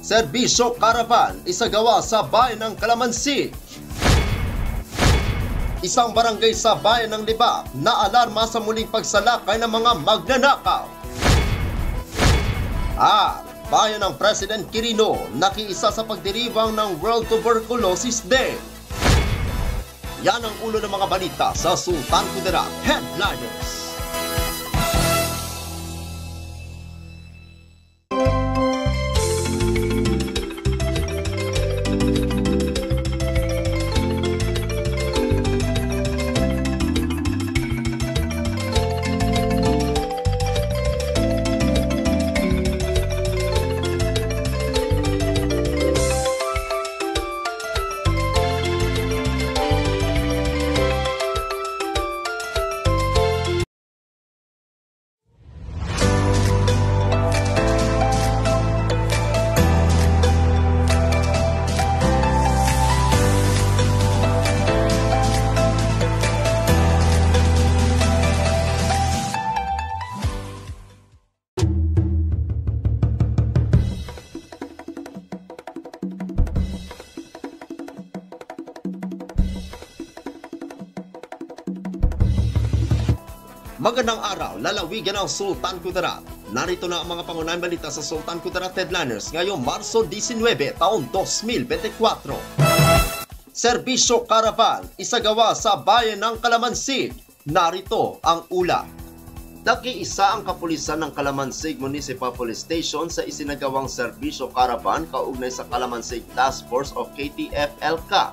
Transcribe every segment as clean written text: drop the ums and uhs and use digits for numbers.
Serbisyo Caravan isagawa sa bayan ng Calamansig. Isang barangay sa bayan ng Libak na alarma sa muling pagsalakay ng mga magnanakaw. At bayan ng President Quirino nakiisa sa pagdiriwang ng World Tuberculosis Day. Yan ang ulo ng mga balita sa Sultan Kudarat Headliners. Magandang araw, lalawigan ng Sultan Kudarat. Narito na ang mga pangunahing balita sa Sultan Kudarat Headliners ngayong Marso 19, taong 2024. Serbisyo Caravan isagawa sa bayan ng Calamansig. Narito ang ulat. Nakiisa ang kapulisan ng Calamansig Municipal Police Station sa isinagawang Serbisyo Caravan kaugnay sa Calamansig Task Force of KTF-LCAC,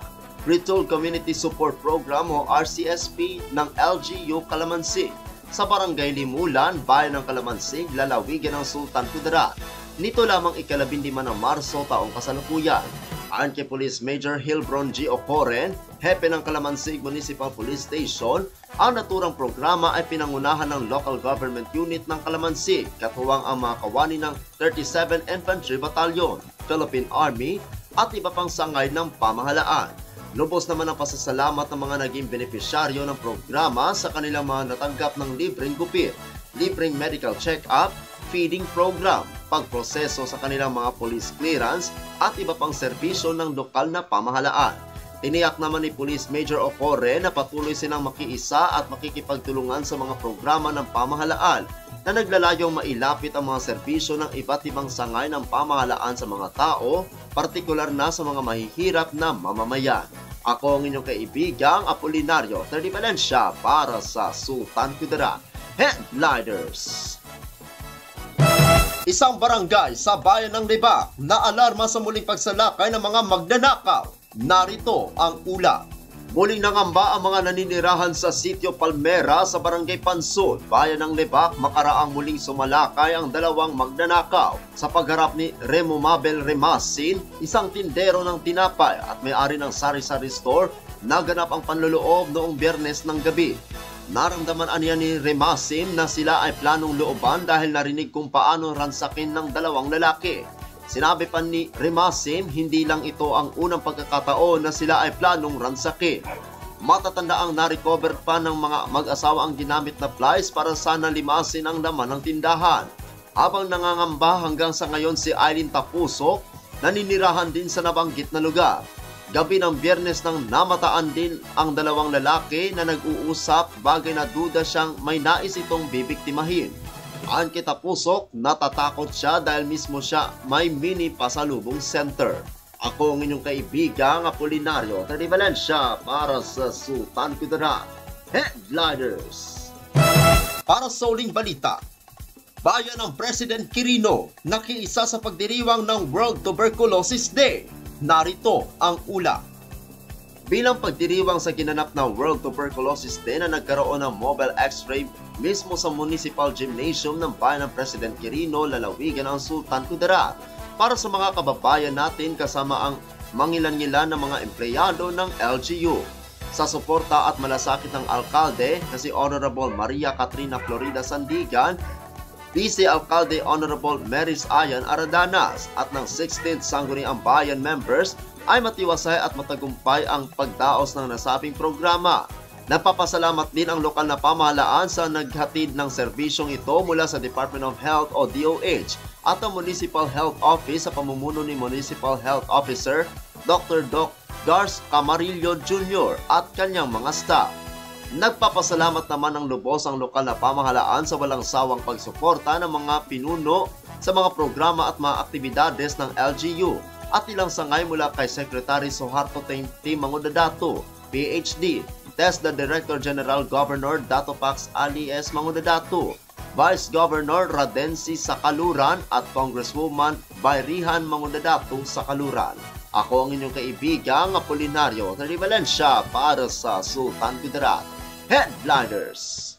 Retool Community Support Program o RCSP ng LGU Calamansig sa Barangay Limulan, bayan ng Calamansig, lalawigan ng Sultan Kudarat. Nito lamang ika-15 ng Marso taong kasalukuyan. Ayon kay Police Major Hilbron G. Ocoren, hepe ng Calamansig Municipal Police Station, ang naturang programa ay pinangunahan ng Local Government Unit ng Calamansig, katuwang ang mga kawani ng 37 Infantry Battalion, Philippine Army at iba pang sangay ng pamahalaan. Lubos naman ang pasasalamat ng mga naging benepisyaryo ng programa sa kanilang mga natanggap ng libreng gupit, libreng medical check-up, feeding program, pagproseso sa kanilang mga police clearance at iba pang serbisyo ng lokal na pamahalaan. Tiniyak naman ni Police Major Ocore na patuloy silang makiisa at makikipagtulungan sa mga programa ng pamahalaan na naglalayong mailapit ang mga serbisyo ng iba't ibang sangay ng pamahalaan sa mga tao, partikular na sa mga mahihirap na mamamayan. Ako ang inyong kaibigang Apolinario Terdi Valencia para sa Sultan Kudarat Headliners. Isang barangay sa bayan ng Libak na alarma sa muling pagsalakay ng mga magnanakaw. Narito ang ulat. Muling nangamba ang mga naninirahan sa Sitio Palmera sa Barangay Pansud, bayan ng Libak, makaraang muling sumalakay ang dalawang magnanakaw sa pagharap ni Remo Mabel Remasin, isang tindero ng tinapay at may-ari ng sari-sari store. Naganap ang panloloob noong Biyernes ng gabi. Naramdaman aniya ni Remasin na sila ay planong looban dahil narinig kung paano ransakin ng dalawang lalaki. Sinabi pa ni Remasin, hindi lang ito ang unang pagkakataon na sila ay planong ransakin. Matatanda ang na-recover pa ng mga mag-asawa ang ginamit na flies para sana limasin ang laman ng tindahan. Habang nangangamba hanggang sa ngayon si Aileen Tapusok, naninirahan din sa nabanggit na lugar. Gabi ng Biyernes nang namataan din ang dalawang lalaki na nag-uusap, bagay na duda siyang may nais itong bibiktimahin. Ayon kay Tapusok, natatakot siya dahil mismo siya may mini pasalubong center. Ako ang inyong kaibigang Apolinario Terdi Valencia para sa Sultan Kudarat Headliners. Para sa uling balita, bayan ng President Quirino nakiisa sa pagdiriwang ng World Tuberculosis Day. Narito ang ulat. Bilang pagdiriwang sa ginanap na World Tuberculosis Day na nagkaroon ng mobile x-ray mismo sa Municipal Gymnasium ng bayan ng President Quirino, lalawigan ng Sultan Kudarat, para sa mga kababayan natin kasama ang mangilan-ngilan ng mga empleyado ng LGU. Sa suporta at malasakit ng alkalde na si Honorable Maria Katrina Florida Sandigan, Vice Alcalde Honorable Maris Ayan Aradanas at ng 16th Sangguniang Bayan members ay matiwasay at matagumpay ang pagdaos ng nasabing programa. Napapasalamat din ang lokal na pamahalaan sa naghatid ng serbisyong ito mula sa Department of Health o DOH at ang Municipal Health Office sa pamumuno ni Municipal Health Officer Dr. Doc Gars Camarillo Jr. at kanyang mga staff. Nagpapasalamat naman ng lubos ang lokal na pamahalaan sa walang sawang pagsuporta ng mga pinuno sa mga programa at mga aktibidades ng LGU at ilang sangay mula kay Secretary Suharto T. Mangudadato, PhD, TESDA Director General Governor Dato Pax Ali S. Mangudadato, Vice Governor Radensi Sakaluran at Congresswoman Bayrihan Mangudadato Sakaluran. Ako ang inyong kaibigang Apolinario Terry Valencia para sa Sultan Kudarat Headliners.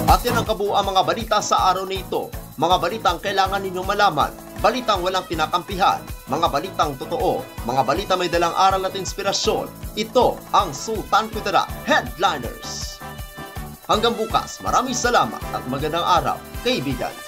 At yan ang kabuuan mga balita sa araw na ito. Mga balitang kailangan ninyong malaman. Balitang walang kinakampihan. Mga balitang totoo. Mga balita may dalang aral at inspirasyon. Ito ang Sultan Kudarat Headliners. Hanggang bukas, maraming salamat at magandang araw, kaibigan.